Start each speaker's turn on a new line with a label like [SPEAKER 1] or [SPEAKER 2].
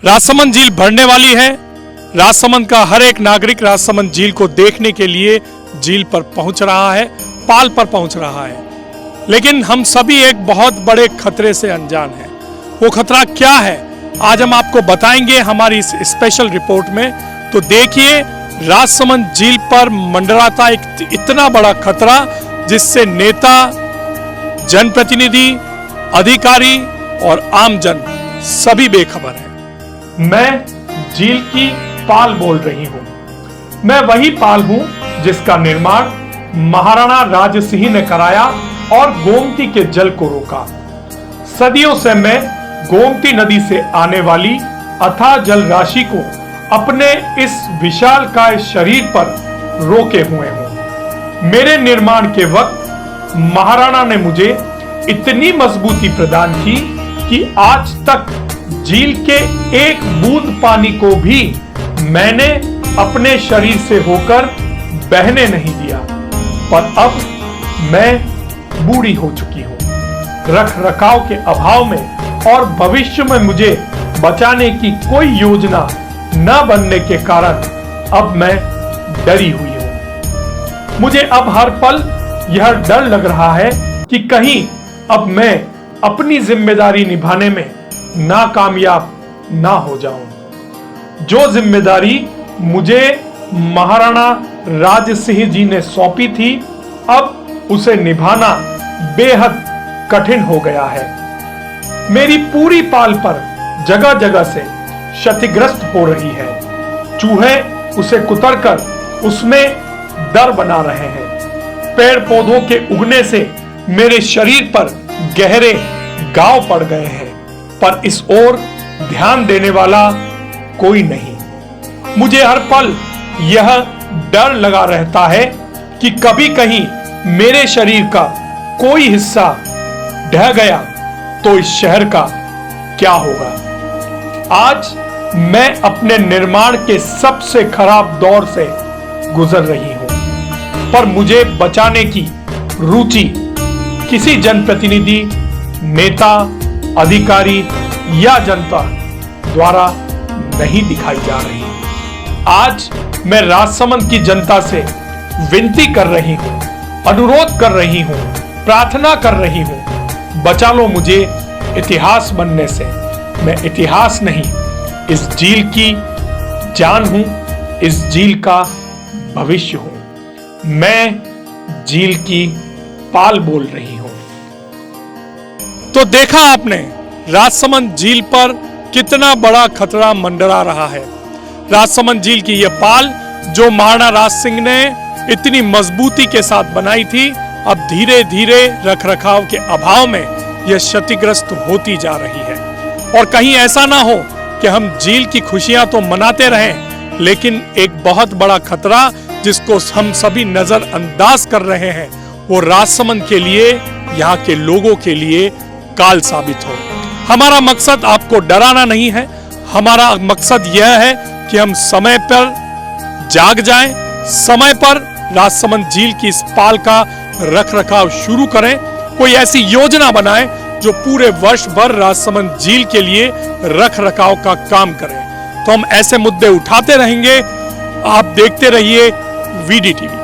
[SPEAKER 1] राजसमंद झील भरने वाली है। राजसमंद का हर एक नागरिक राजसमंद झील को देखने के लिए झील पर पहुंच रहा है, पाल पर पहुंच रहा है। लेकिन हम सभी एक बहुत बड़े खतरे से अनजान हैं। वो खतरा क्या है, आज हम आपको बताएंगे हमारी इस स्पेशल रिपोर्ट में। तो देखिए, राजसमंद झील पर मंडराता एक इतना बड़ा खतरा जिससे नेता, जनप्रतिनिधि, अधिकारी और आमजन सभी बेखबर हैं। मैं झील की पाल बोल रही हूं। मैं वही पाल हूं जिसका निर्माण महाराणा राज सिंह ने कराया और गोमती के जल को रोका। सदियों से मैं गोमती नदी से आने वाली अथाह जल राशि को अपने इस विशालकाय शरीर पर रोके हुए हूं। मेरे निर्माण के वक्त महाराणा ने मुझे इतनी मजबूती प्रदान की कि आज तक झील के एक बूंद पानी को भी मैंने अपने शरीर से होकर बहने नहीं दिया। पर अब मैं बूढ़ी हो चुकी हूं। रख रखाव के अभाव में और भविष्य में मुझे बचाने की कोई योजना न बनने के कारण अब मैं डरी हुई हूं। मुझे अब हर पल यह डर लग रहा है कि कहीं अब मैं अपनी जिम्मेदारी निभाने में नाकामयाब ना हो जाऊं। जो जिम्मेदारी मुझे महाराणा राज सिंह जी ने सौंपी थी, अब उसे निभाना बेहद कठिन हो गया है। मेरी पूरी पाल पर जगह जगह से क्षतिग्रस्त हो रही है। चूहे उसे कुतरकर उसमें दर बना रहे हैं। पेड़ पौधों के उगने से मेरे शरीर पर गहरे घाव पड़ गए हैं, पर इस ओर ध्यान देने वाला कोई नहीं। मुझे हर पल यह डर लगा रहता है कि कभी कहीं मेरे शरीर का कोई हिस्सा ढह गया तो इस शहर का क्या होगा। आज मैं अपने निर्माण के सबसे खराब दौर से गुजर रही हूं, पर मुझे बचाने की रुचि किसी जनप्रतिनिधि, नेता, अधिकारी या जनता द्वारा नहीं दिखाई जा रही। आज मैं राजसमंद की जनता से विनती कर रही हूं, अनुरोध कर रही हूं, प्रार्थना कर रही हूं, बचा लो मुझे इतिहास बनने से। मैं इतिहास नहीं, इस झील की जान हूं, इस झील का भविष्य हूं। मैं झील की पाल बोल रही हूं। तो देखा आपने, राजसमंद झील पर कितना बड़ा खतरा मंडरा रहा है। राजसमंद झील की यह पाल जो महाराणा राज सिंह ने इतनी मजबूती के साथ बनाई थी, अब धीरे धीरे रखरखाव के अभाव में यह क्षतिग्रस्त होती जा रही है। और कहीं ऐसा ना हो कि हम झील की खुशियां तो मनाते रहें, लेकिन एक बहुत बड़ा खतरा जिसको हम सभी नजरअंदाज कर रहे हैं, वो राजसमंद के लिए, यहाँ के लोगों के लिए काल साबित हो। हमारा मकसद आपको डराना नहीं है। हमारा मकसद यह है कि हम समय पर जाग जाएं, समय पर राजसमंद झील की इस पाल का रखरखाव शुरू करें। कोई ऐसी योजना बनाएं जो पूरे वर्ष भर राजसमंद झील के लिए रखरखाव का काम करे। तो हम ऐसे मुद्दे उठाते रहेंगे। आप देखते रहिए VD TV।